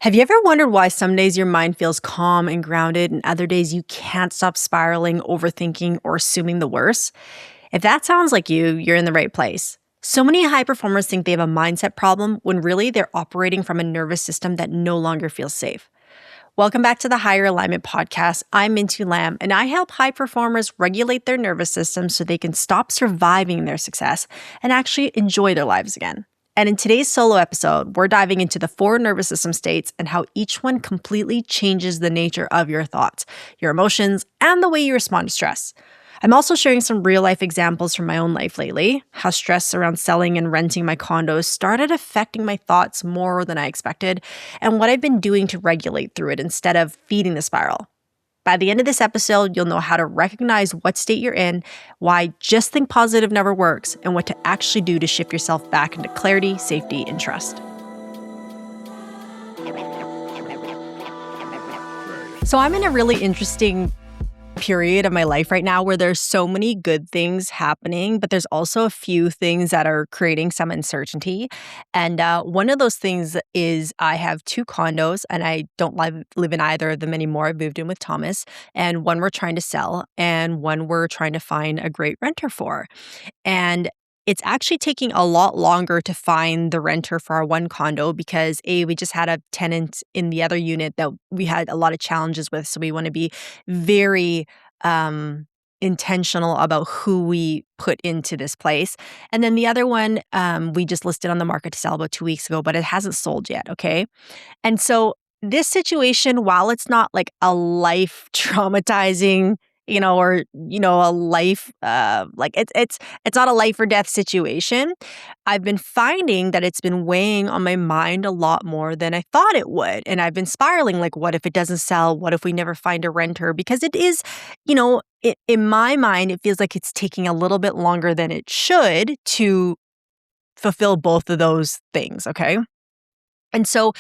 Have you ever wondered why some days your mind feels calm and grounded and other days you can't stop spiraling, overthinking, or assuming the worst? If that sounds like you're in the right place. So many high performers think they have a mindset problem when really they're operating from a nervous system that no longer feels safe. Welcome back to the Higher Alignment Podcast. I'm Mintu Lam, and I help high performers regulate their nervous system so they can stop surviving their success and actually enjoy their lives again. And in today's solo episode, we're diving into the four nervous system states and how each one completely changes the nature of your thoughts, your emotions, and the way you respond to stress. I'm also sharing some real life examples from my own life lately, how stress around selling and renting my condos started affecting my thoughts more than I expected, and what I've been doing to regulate through it instead of feeding the spiral. By the end of this episode, you'll know how to recognize what state you're in, why just think positive never works, and what to actually do to shift yourself back into clarity, safety, and trust. So I'm in a really interesting period of my life right now where there's so many good things happening, but there's also a few things that are creating some uncertainty. And one of those things is I have two condos and I don't live in either of them anymore. I've moved in with Thomas, and one we're trying to sell and one we're trying to find a great renter for. And it's actually taking a lot longer to find the renter for our one condo because we just had a tenant in the other unit that we had a lot of challenges with. So we want to be very intentional about who we put into this place. And then the other one, we just listed on the market to sell about 2 weeks ago, but it hasn't sold yet. Okay. And so this situation, while it's not like a life traumatizing, or a life like it's not a life or death situation. I've been finding that it's been weighing on my mind a lot more than I thought it would. And I've been spiraling like, what if it doesn't sell? What if we never find a renter? Because it is, in my mind, it feels like it's taking a little bit longer than it should to fulfill both of those things. Okay. And so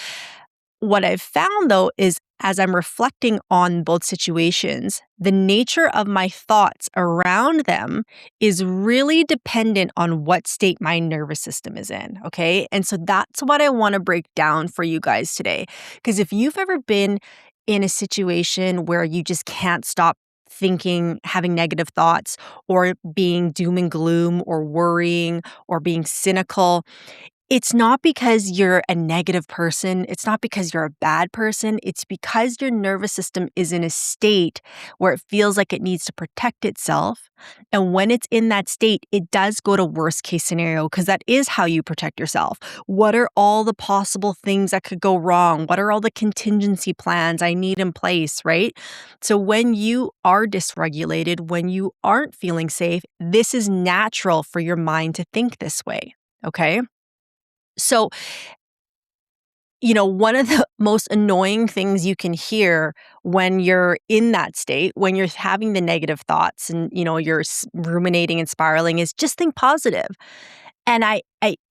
what I've found though is as I'm reflecting on both situations, the nature of my thoughts around them is really dependent on what state my nervous system is in. Okay. And so that's what I want to break down for you guys today. Because if you've ever been in a situation where you just can't stop thinking, having negative thoughts, or being doom and gloom, or worrying, or being cynical, it's not because you're a negative person. It's not because you're a bad person. It's because your nervous system is in a state where it feels like it needs to protect itself. And when it's in that state, it does go to worst case scenario because that is how you protect yourself. What are all the possible things that could go wrong? What are all the contingency plans I need in place, right? So when you are dysregulated, when you aren't feeling safe, this is natural for your mind to think this way, okay? So, one of the most annoying things you can hear when you're in that state, when you're having the negative thoughts and, you're ruminating and spiraling is just think positive. And I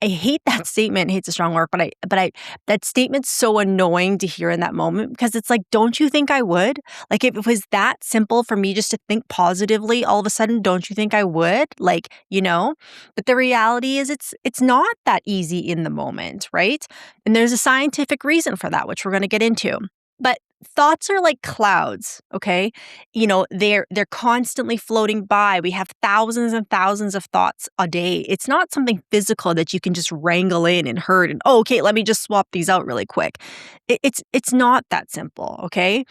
hate that statement. Hate's a strong word, but that statement's so annoying to hear in that moment because it's like, don't you think I would? Like if it was that simple for me just to think positively, all of a sudden, don't you think I would? But the reality is it's not that easy in the moment, right? And there's a scientific reason for that, which we're going to get into. But thoughts are like clouds, okay? They're constantly floating by. We have thousands and thousands of thoughts a day. It's not something physical that you can just wrangle in and herd and, okay, let me just swap these out really quick. It's not that simple, okay?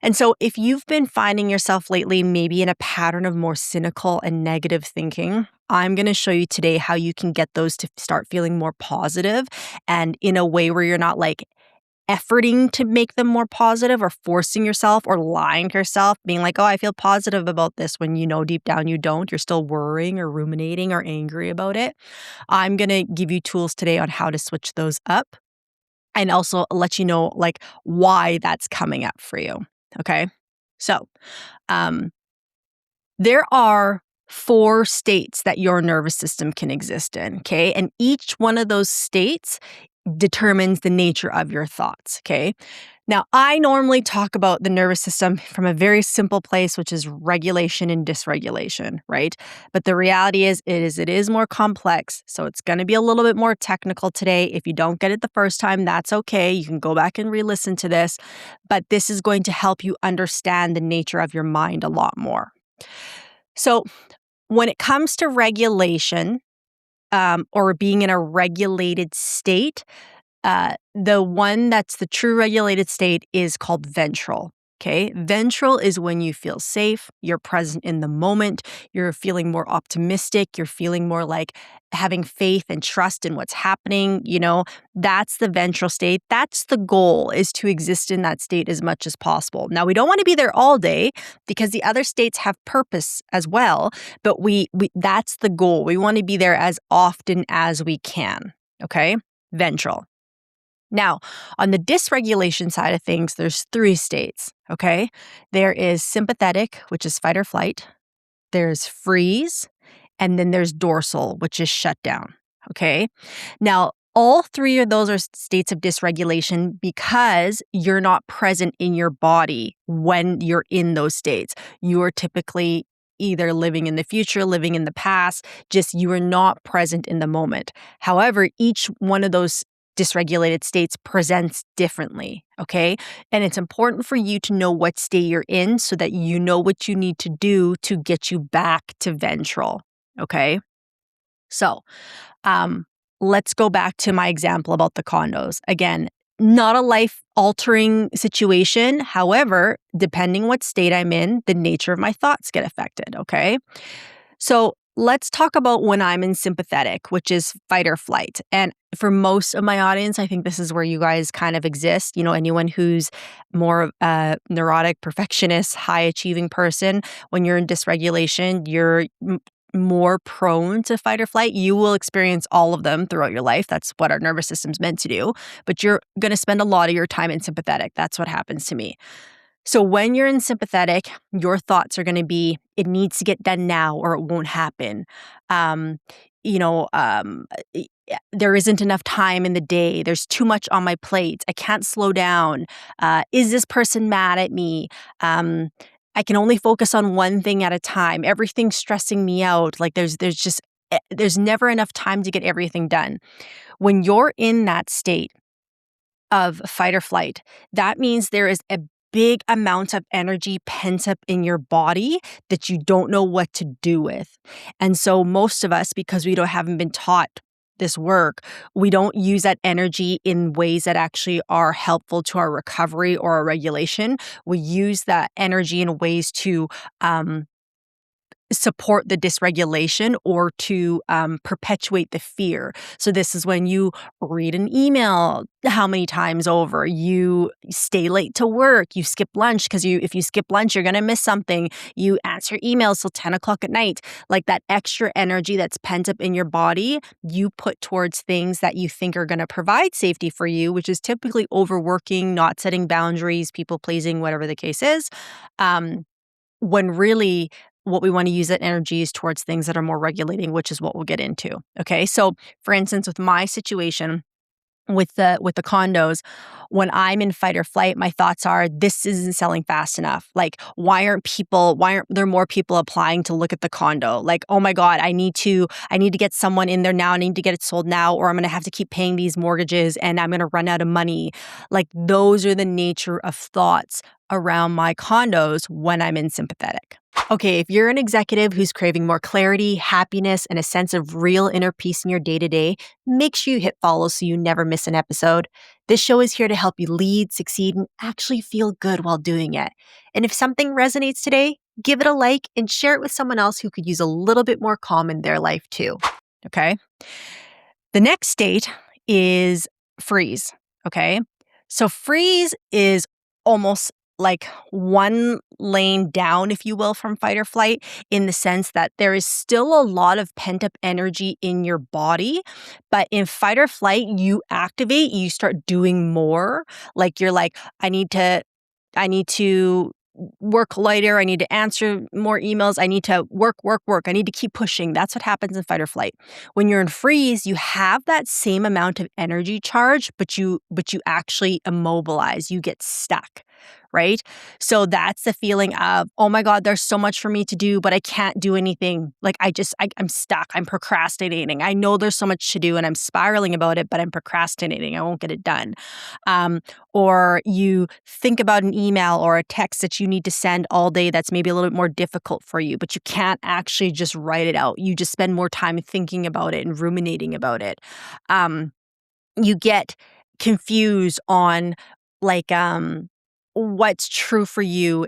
And so if you've been finding yourself lately maybe in a pattern of more cynical and negative thinking, I'm going to show you today how you can get those to start feeling more positive and in a way where you're not like efforting to make them more positive or forcing yourself or lying to yourself, being like, oh, I feel positive about this when deep down you don't. You're still worrying or ruminating or angry about it. I'm going to give you tools today on how to switch those up and also let you know like why that's coming up for you. Okay. So, there are 4 states that your nervous system can exist in. Okay. And each one of those states determines the nature of your thoughts, okay? Now, I normally talk about the nervous system from a very simple place, which is regulation and dysregulation, right? But the reality is, it is more complex. So it's going to be a little bit more technical today. If you don't get it the first time, that's okay. You can go back and re-listen to this. But this is going to help you understand the nature of your mind a lot more. So when it comes to regulation, or being in a regulated state, the one that's the true regulated state is called ventral. Okay. Ventral is when you feel safe, you're present in the moment, you're feeling more optimistic, you're feeling more like having faith and trust in what's happening. That's the ventral state. That's the goal, is to exist in that state as much as possible. Now, we don't want to be there all day because the other states have purpose as well, but we that's the goal. We want to be there as often as we can. Okay. Ventral. Now, on the dysregulation side of things, there's 3 states, okay? There is sympathetic, which is fight or flight. There's freeze, and then there's dorsal, which is shutdown, okay? Now, all 3 of those are states of dysregulation because you're not present in your body when you're in those states. You are typically either living in the future, living in the past, just you are not present in the moment. However, each one of those dysregulated states presents differently, okay? And it's important for you to know what state you're in so that you know what you need to do to get you back to ventral, okay? So, let's go back to my example about the condos. Again, not a life-altering situation. However, depending what state I'm in, the nature of my thoughts get affected, okay? So let's talk about when I'm in sympathetic, which is fight or flight. And for most of my audience, I think this is where you guys kind of exist. Anyone who's more neurotic, perfectionist, high-achieving person, when you're in dysregulation, you're more prone to fight or flight. You will experience all of them throughout your life. That's what our nervous system's meant to do. But you're going to spend a lot of your time in sympathetic. That's what happens to me. So when you're in sympathetic, your thoughts are going to be, it needs to get done now or it won't happen. Um, you know, um, there isn't enough time in the day. There's too much on my plate. I can't slow down. Is this person mad at me? I can only focus on one thing at a time. Everything's stressing me out. Like there's never enough time to get everything done. When you're in that state of fight or flight, that means there is a big amount of energy pent up in your body that you don't know what to do with. And so most of us, because we haven't been taught this work, we don't use that energy in ways that actually are helpful to our recovery or our regulation. We use that energy in ways to support the dysregulation or to perpetuate the fear. So this is when you read an email how many times over, you stay late to work, you skip lunch because if you skip lunch, you're going to miss something. You answer emails till 10 o'clock at night. Like that extra energy that's pent up in your body, you put towards things that you think are going to provide safety for you, which is typically overworking, not setting boundaries, people pleasing, whatever the case is. When really what we want to use that energy is towards things that are more regulating, which is what we'll get into. Okay. So for instance, with my situation with the condos, when I'm in fight or flight, my thoughts are, this isn't selling fast enough. Like, why aren't there more people applying to look at the condo? Like, oh my God, I need to get someone in there now. I need to get it sold now, or I'm going to have to keep paying these mortgages and I'm going to run out of money. Like, those are the nature of thoughts around my condos when I'm in sympathetic. Okay, if you're an executive who's craving more clarity, happiness, and a sense of real inner peace in your day-to-day, make sure you hit follow so you never miss an episode. This show is here to help you lead, succeed, and actually feel good while doing it. And if something resonates today, give it a like and share it with someone else who could use a little bit more calm in their life too. Okay? The next state is freeze. Okay? So freeze is almost like one lane down, if you will, from fight or flight, in the sense that there is still a lot of pent up energy in your body. But in fight or flight, you activate, you start doing more. Like you're like, I need to work lighter. I need to answer more emails. I need to work, work, work. I need to keep pushing. That's what happens in fight or flight. When you're in freeze, you have that same amount of energy charge, but you actually immobilize. You get stuck, right? So that's the feeling of, oh my God, there's so much for me to do, but I can't do anything. Like I'm stuck. I'm procrastinating. I know there's so much to do and I'm spiraling about it, but I'm procrastinating. I won't get it done. Or you think about an email or a text that you need to send all day that's maybe a little bit more difficult for you, but you can't actually just write it out. You just spend more time thinking about it and ruminating about it. You get confused on like what's true for you,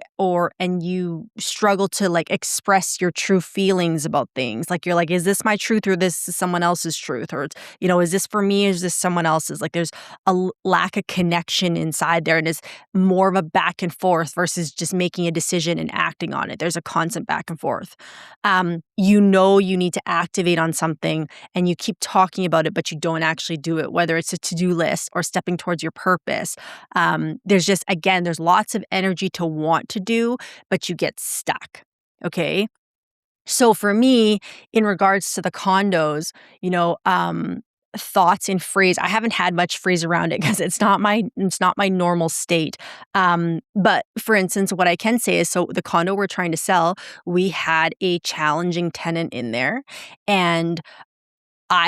and you struggle to like express your true feelings about things. Like you're like, is this my truth or this is someone else's truth? Or is this for me or is this someone else's? Like there's a lack of connection inside there, and it's more of a back and forth versus just making a decision and acting on it. There's a constant back and forth. You need to activate on something and you keep talking about it, but you don't actually do it, whether it's a to-do list or stepping towards your purpose. There's lots of energy to want to do, but you get stuck. Okay. So for me, in regards to the condos, thoughts in freeze. I haven't had much freeze around it because it's not my normal state. But for instance, what I can say is, so the condo we're trying to sell, we had a challenging tenant in there, and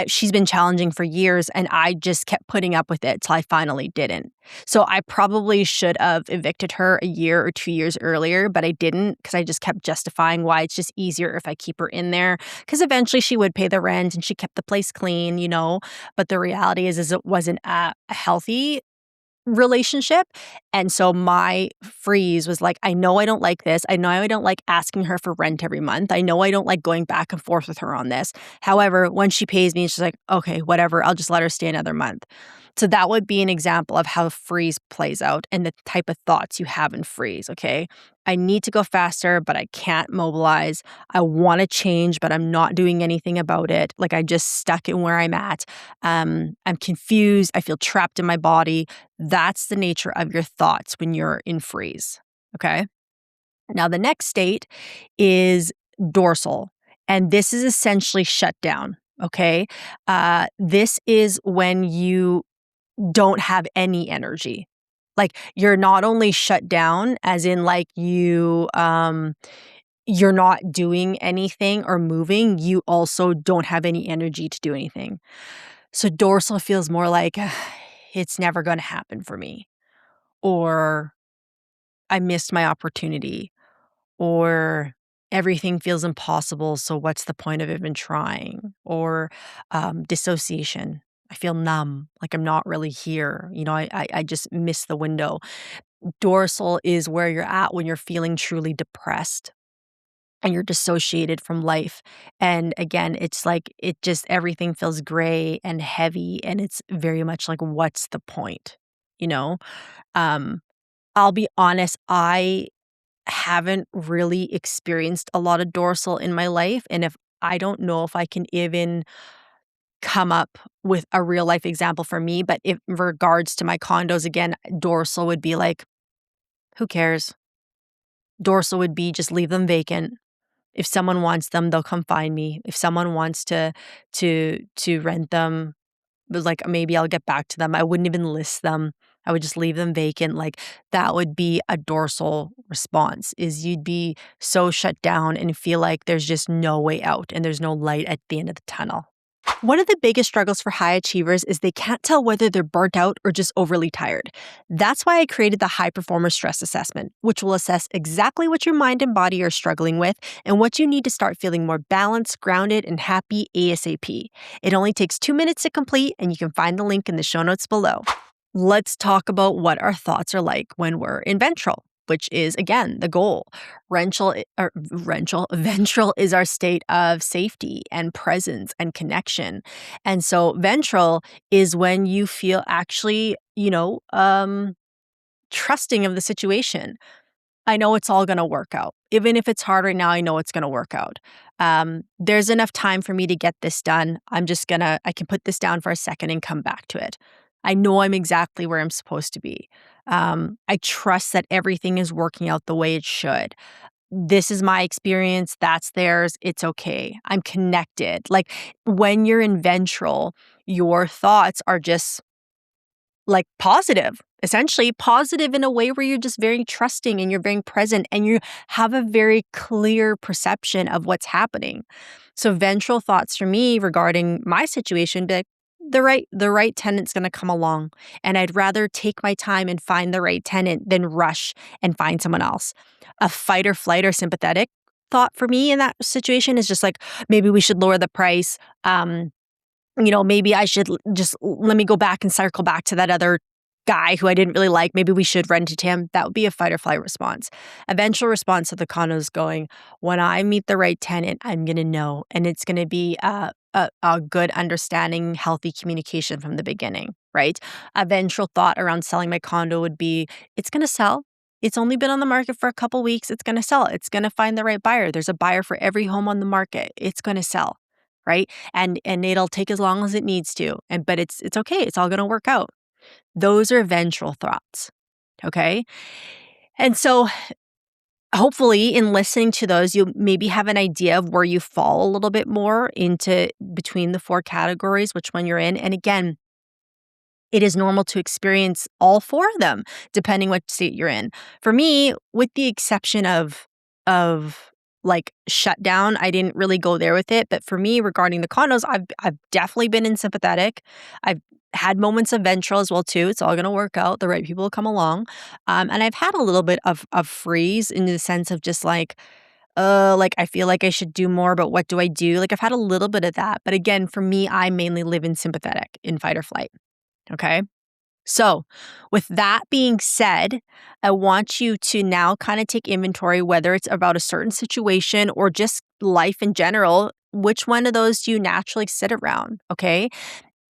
she's been challenging for years, and I just kept putting up with it till I finally didn't. So I probably should have evicted her a year or 2 years earlier, but I didn't because I just kept justifying why it's just easier if I keep her in there, because eventually she would pay the rent and she kept the place clean. But the reality is it wasn't a healthy relationship. And so my freeze was like, I know I don't like this. I know I don't like asking her for rent every month. I know I don't like going back and forth with her on this. However, when she pays me, she's like, okay, whatever, I'll just let her stay another month. So that would be an example of how freeze plays out and the type of thoughts you have in freeze. Okay. I need to go faster, but I can't mobilize. I want to change, but I'm not doing anything about it. Like I just stuck in where I'm at. I'm confused. I feel trapped in my body. That's the nature of your thoughts when you're in freeze. Okay. Now, the next state is dorsal, and this is essentially shutdown. Okay. This is when you don't have any energy. Like you're not only shut down, as in like you're not doing anything or moving, you also don't have any energy to do anything. So dorsal feels more like it's never going to happen for me, or I missed my opportunity, or everything feels impossible. So what's the point of even trying? Or dissociation. I feel numb, like I'm not really here. I just miss the window. Dorsal is where you're at when you're feeling truly depressed and you're dissociated from life. And again, it's like everything feels gray and heavy, and it's very much like, what's the point? You know? Um, I'll be honest, I haven't really experienced a lot of dorsal in my life. And if I don't know if I can even come up with a real life example for me, but if in regards to my condos, again, dorsal would be like, who cares? Dorsal would be just leave them vacant. If someone wants them, they'll come find me. If someone wants to rent them, but like maybe I'll get back to them. I wouldn't even list them. I would just leave them vacant. Like that would be a dorsal response, is you'd be so shut down and feel like there's just no way out and there's no light at the end of the tunnel. One of the biggest struggles for high achievers is they can't tell whether they're burnt out or just overly tired. That's why I created the High Performer Stress Assessment, which will assess exactly what your mind and body are struggling with and what you need to start feeling more balanced, grounded, and happy ASAP. It only takes 2 minutes to complete, and you can find the link in the show notes below. Let's talk about what our thoughts are like when we're in ventral, which is, again, the goal. Ventral is our state of safety and presence and connection. And so ventral is when you feel actually, trusting of the situation. I know it's all going to work out. Even if it's hard right now, I know it's going to work out. There's enough time for me to get this done. I can put this down for a second and come back to it. I know I'm exactly where I'm supposed to be. I trust that everything is working out the way it should. This is my experience, that's theirs, it's okay. I'm connected. Like, when you're in ventral, your thoughts are just, like, positive, essentially positive in a way where you're just very trusting and you're very present and you have a very clear perception of what's happening. So ventral thoughts for me regarding my situation, be like, the right tenant's gonna come along, and I'd rather take my time and find the right tenant than rush and find someone else. A fight or flight or sympathetic thought for me in that situation is just like, maybe we should lower the price. Maybe I should just let me go back and circle back to that other guy who I didn't really like. Maybe we should rent it to him. That would be a fight or flight response. Eventual response to the condo is going, when I meet the right tenant, I'm going to know. And it's going to be a good understanding, healthy communication from the beginning, right? A ventral thought around selling my condo would be, it's going to sell. It's only been on the market for a couple weeks. It's going to sell. It's going to find the right buyer. There's a buyer for every home on the market. It's going to sell, right? And it'll take as long as it needs to. But it's okay. It's all going to work out. Those are ventral thoughts. Okay? And so hopefully in listening to those, you maybe have an idea of where you fall a little bit more into between the four categories, which one you're in. And again, it is normal to experience all four of them, depending what state you're in. For me, with the exception of like Shutdown, I didn't really go there with it. But for me, regarding the condos, I've definitely been in sympathetic. I've had moments of ventral as well too. It's all going to work out. The right people will come along, and I've had a little bit of freeze in the sense of just like I feel like I should do more, but what do I do? Like I've had a little bit of that. But again, for me, I mainly live in sympathetic, in fight or flight. Okay. So, with that being said, I want you to now kind of take inventory, whether it's about a certain situation or just life in general. Which one of those do you naturally sit around? Okay.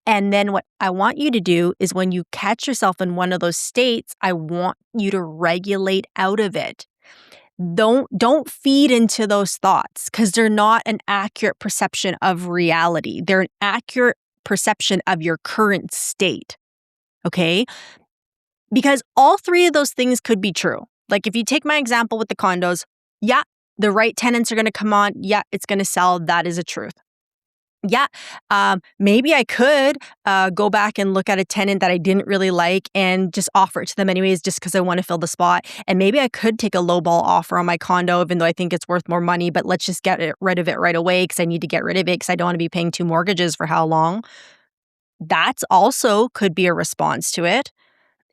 And then what I want you to do is when you catch yourself in one of those states, I want you to regulate out of it. Don't feed into those thoughts because they're not an accurate perception of reality. They're an accurate perception of your current state. Okay? Because all three of those things could be true. Like if you take my example with the condos, yeah, the right tenants are going to come on. Yeah, it's going to sell. That is a truth. Yeah, maybe I could go back and look at a tenant that I didn't really like and just offer it to them anyways, just because I want to fill the spot. And maybe I could take a lowball offer on my condo, even though I think it's worth more money. But let's just rid of it right away because I need to get rid of it because I don't want to be paying two mortgages for how long. That's also could be a response to it.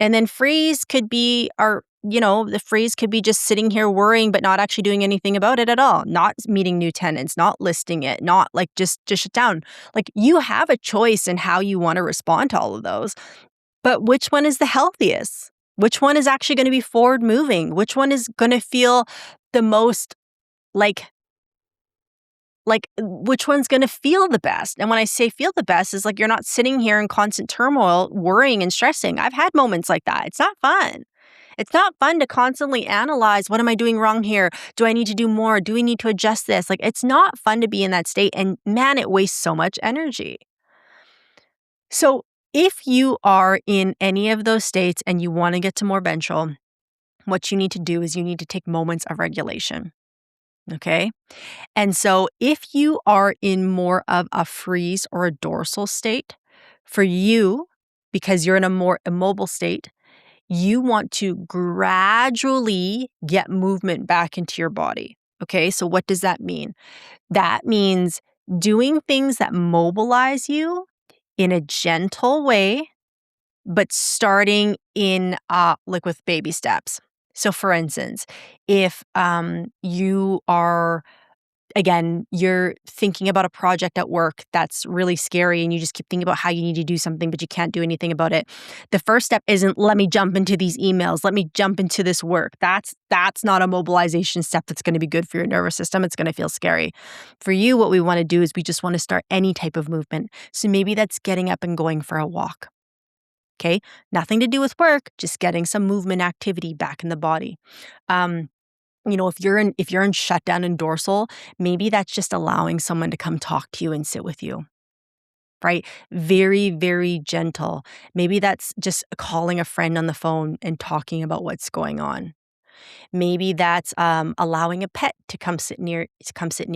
And then freeze could be the freeze could be just sitting here worrying, but not actually doing anything about it at all. Not meeting new tenants, not listing it, not like just shut down. Like you have a choice in how you want to respond to all of those. But which one is the healthiest? Which one is actually going to be forward moving? Which one is going to feel the most like which one's going to feel the best? And when I say feel the best is like you're not sitting here in constant turmoil, worrying and stressing. I've had moments like that. It's not fun. It's not fun to constantly analyze, what am I doing wrong here? Do I need to do more? Do we need to adjust this? Like it's not fun to be in that state, and man, it wastes so much energy. So if you are in any of those states and you want to get to more ventral, what you need to do is you need to take moments of regulation. Okay? And so if you are in more of a freeze or a dorsal state, for you, because you're in a more immobile state, you want to gradually get movement back into your body. Okay, so what does that mean? That means doing things that mobilize you in a gentle way, but starting in like with baby steps. So for instance, if you are you're thinking about a project at work that's really scary and you just keep thinking about how you need to do something, but you can't do anything about it. The first step isn't let me jump into these emails. Let me jump into this work. That's not a mobilization step that's going to be good for your nervous system. It's going to feel scary. For you, what we want to do is we just want to start any type of movement. So maybe that's getting up and going for a walk. Okay. Nothing to do with work, just getting some movement activity back in the body. If you're in shutdown and dorsal, maybe that's just allowing someone to come talk to you and sit with you. right? Very, very gentle. Maybe that's just calling a friend on the phone and talking about what's going on. Maybe that's allowing a pet to come sit near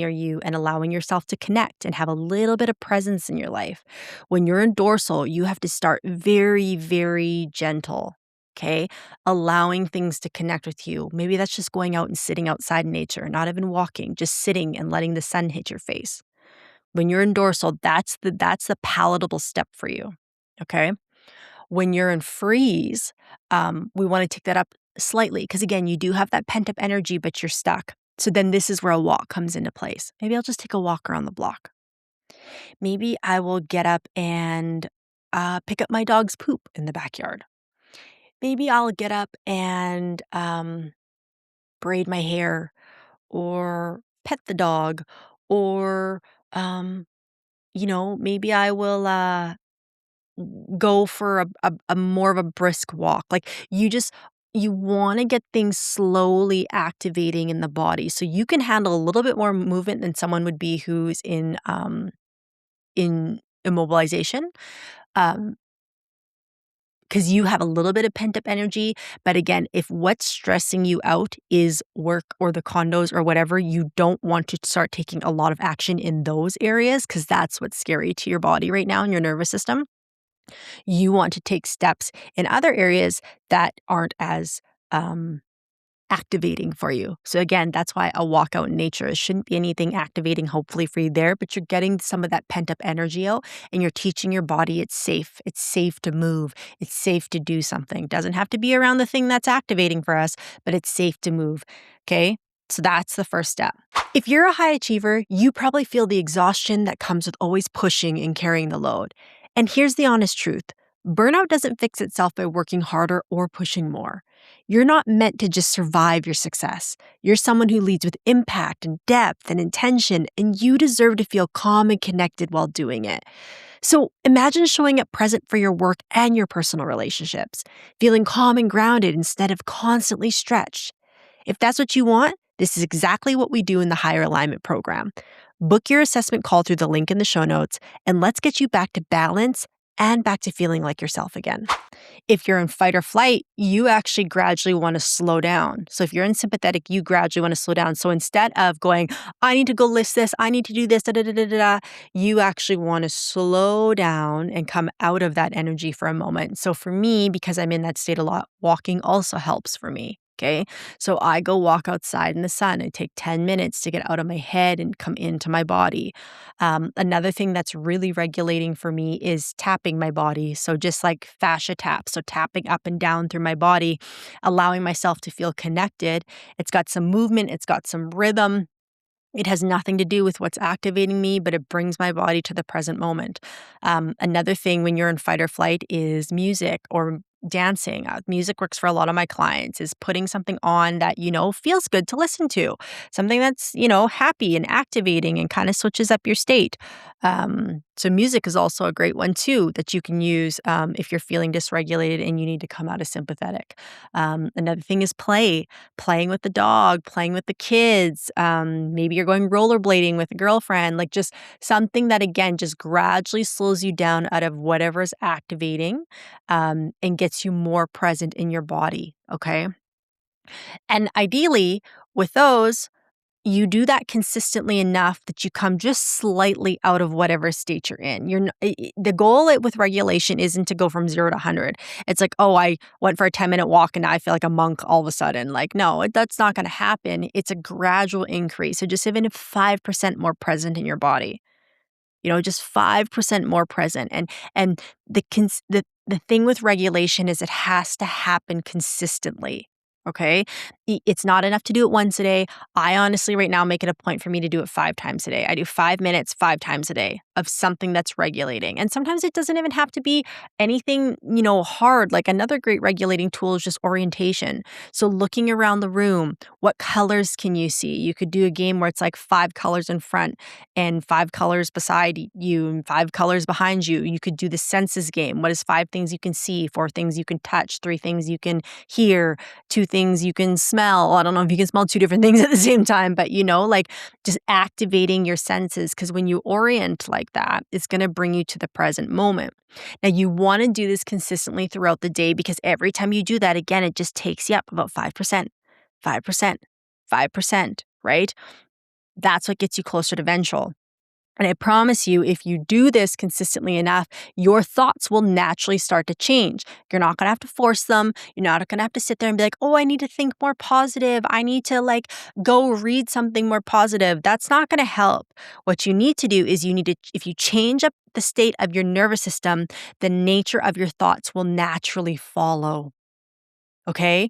you and allowing yourself to connect and have a little bit of presence in your life. When you're in dorsal, you have to start very, very gentle. Okay, allowing things to connect with you. Maybe that's just going out and sitting outside in nature, not even walking, just sitting and letting the sun hit your face. When you're in dorsal, that's the palatable step for you. Okay. When you're in freeze, we want to take that up slightly because, again, you do have that pent up energy, but you're stuck. So then this is where a walk comes into place. Maybe I'll just take a walk around the block. Maybe I will get up and pick up my dog's poop in the backyard. Maybe I'll get up and braid my hair or pet the dog or, um, maybe I will go for a more of a brisk walk. Like, you wanna get things slowly activating in the body so you can handle a little bit more movement than someone would be who's in immobilization, um, 'cause you have a little bit of pent-up energy, but again, if what's stressing you out is work or the condos or whatever, you don't want to start taking a lot of action in those areas because that's what's scary to your body right now and your nervous system. You want to take steps in other areas that aren't as um, activating for you. So again, that's why a walk out in nature, it shouldn't be anything activating, hopefully for you there, but you're getting some of that pent up energy out and you're teaching your body it's safe. It's safe to move. It's safe to do something. Doesn't have to be around the thing that's activating for us, but it's safe to move. Okay. So that's the first step. If you're a high achiever, you probably feel the exhaustion that comes with always pushing and carrying the load. And here's the honest truth. Burnout doesn't fix itself by working harder or pushing more. You're not meant to just survive your success. You're someone who leads with impact and depth and intention, and you deserve to feel calm and connected while doing it. So imagine showing up present for your work and your personal relationships, feeling calm and grounded instead of constantly stretched. If that's what you want, this is exactly what we do in the Higher Alignment program. Book your assessment call through the link in the show notes, and let's get you back to balance and back to feeling like yourself again. If you're in fight or flight, you actually gradually want to slow down. So if you're in sympathetic, you gradually want to slow down. So instead of going, I need to go list this, I need to do this, da da da da da, you actually want to slow down and come out of that energy for a moment. So for me, because I'm in that state a lot, walking also helps for me. Okay. So I go walk outside in the sun. I take 10 minutes to get out of my head and come into my body. Another thing that's really regulating for me is tapping my body. So just like fascia taps, so tapping up and down through my body, allowing myself to feel connected. It's got some movement, it's got some rhythm. It has nothing to do with what's activating me, but it brings my body to the present moment. Another thing when you're in fight or flight is music or dancing. Music works for a lot of my clients, is putting something on that, feels good to listen to, something that's, happy and activating and kind of switches up your state. So music is also a great one too that you can use if you're feeling dysregulated and you need to come out of sympathetic. Another thing is playing with the dog, playing with the kids. Maybe you're going rollerblading with a girlfriend, like just something that, again, just gradually slows you down out of whatever's activating and gets you more present in your body. Okay. And ideally, with those, you do that consistently enough that you come just slightly out of whatever state you're in. The goal with regulation isn't to go from 0 to 100. It's like, oh, I went for a 10-minute walk and now I feel like a monk all of a sudden. Like, no, that's not going to happen. It's a gradual increase. So just even if 5% more present in your body, just 5% more present. And the thing with regulation is it has to happen consistently. Okay. It's not enough to do it once a day. I honestly, right now, make it a point for me to do it 5 times a day. I do 5 minutes, 5 times a day of something that's regulating. And sometimes it doesn't even have to be anything, hard. Like another great regulating tool is just orientation. So looking around the room, what colors can you see? You could do a game where it's like 5 colors in front and 5 colors beside you and 5 colors behind you. You could do the senses game. What is 5 things you can see, 4 things you can touch, 3 things you can hear, 2 things you can smell. I don't know if you can smell two different things at the same time, but like just activating your senses. Because when you orient like that, it's going to bring you to the present moment. Now, you want to do this consistently throughout the day because every time you do that, again, it just takes you up about 5%, 5%, 5%, right? That's what gets you closer to ventral. And I promise you, if you do this consistently enough, your thoughts will naturally start to change. You're not going to have to force them. You're not going to have to sit there and be like, oh, I need to think more positive. I need to go read something more positive. That's not going to help. What you need to do is if you change up the state of your nervous system, the nature of your thoughts will naturally follow. Okay?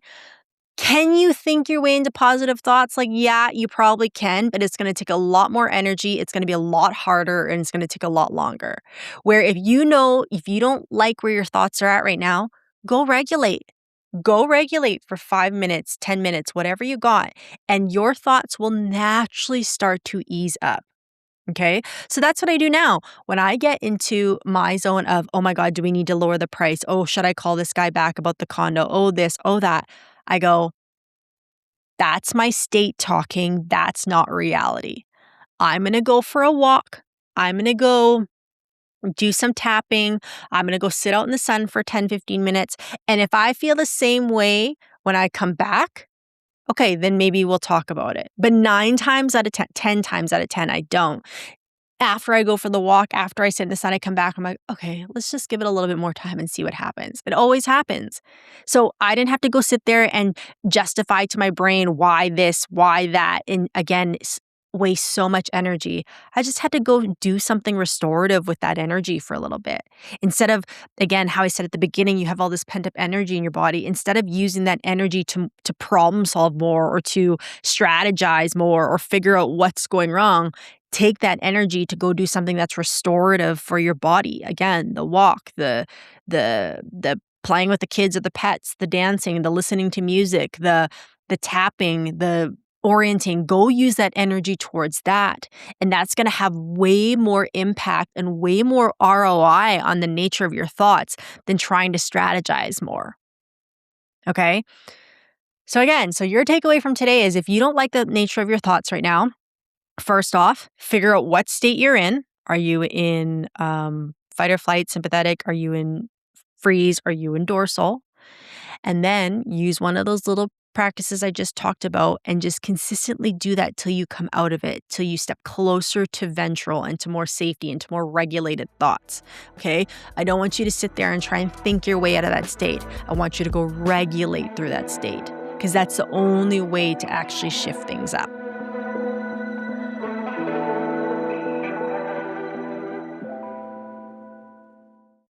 Can you think your way into positive thoughts? Yeah, you probably can, but it's going to take a lot more energy. It's going to be a lot harder and it's going to take a lot longer. Where if you don't like where your thoughts are at right now, go regulate. Go regulate for 5 minutes, 10 minutes, whatever you got, and your thoughts will naturally start to ease up. Okay. So that's what I do now. When I get into my zone of, oh my God, do we need to lower the price? Oh, should I call this guy back about the condo? Oh, this, oh, that. I go, that's my state talking. That's not reality. I'm going to go for a walk. I'm going to go do some tapping. I'm going to go sit out in the sun for 10, 15 minutes. And if I feel the same way when I come back, okay, then maybe we'll talk about it. But 9 times out of 10, 10 times out of 10, I don't. After I go for the walk, after I sit in the sun, I come back, I'm like, okay, let's just give it a little bit more time and see what happens. It always happens. So I didn't have to go sit there and justify to my brain why this, why that, and again, waste so much energy. I just had to go do something restorative with that energy for a little bit. Instead of, again, how I said at the beginning, you have all this pent up energy in your body. Instead of using that energy to problem solve more or to strategize more or figure out what's going wrong, take that energy to go do something that's restorative for your body. Again, the walk, the playing with the kids or the pets, the dancing, the listening to music, the tapping, the orienting. Go use that energy towards that. And that's going to have way more impact and way more ROI on the nature of your thoughts than trying to strategize more. Okay? So again, your takeaway from today is if you don't like the nature of your thoughts right now, first off, figure out what state you're in. Are you in fight or flight, sympathetic? Are you in freeze? Are you in dorsal? And then use one of those little practices I just talked about and just consistently do that till you come out of it, till you step closer to ventral and to more safety and to more regulated thoughts. Okay? I don't want you to sit there and try and think your way out of that state. I want you to go regulate through that state because that's the only way to actually shift things up.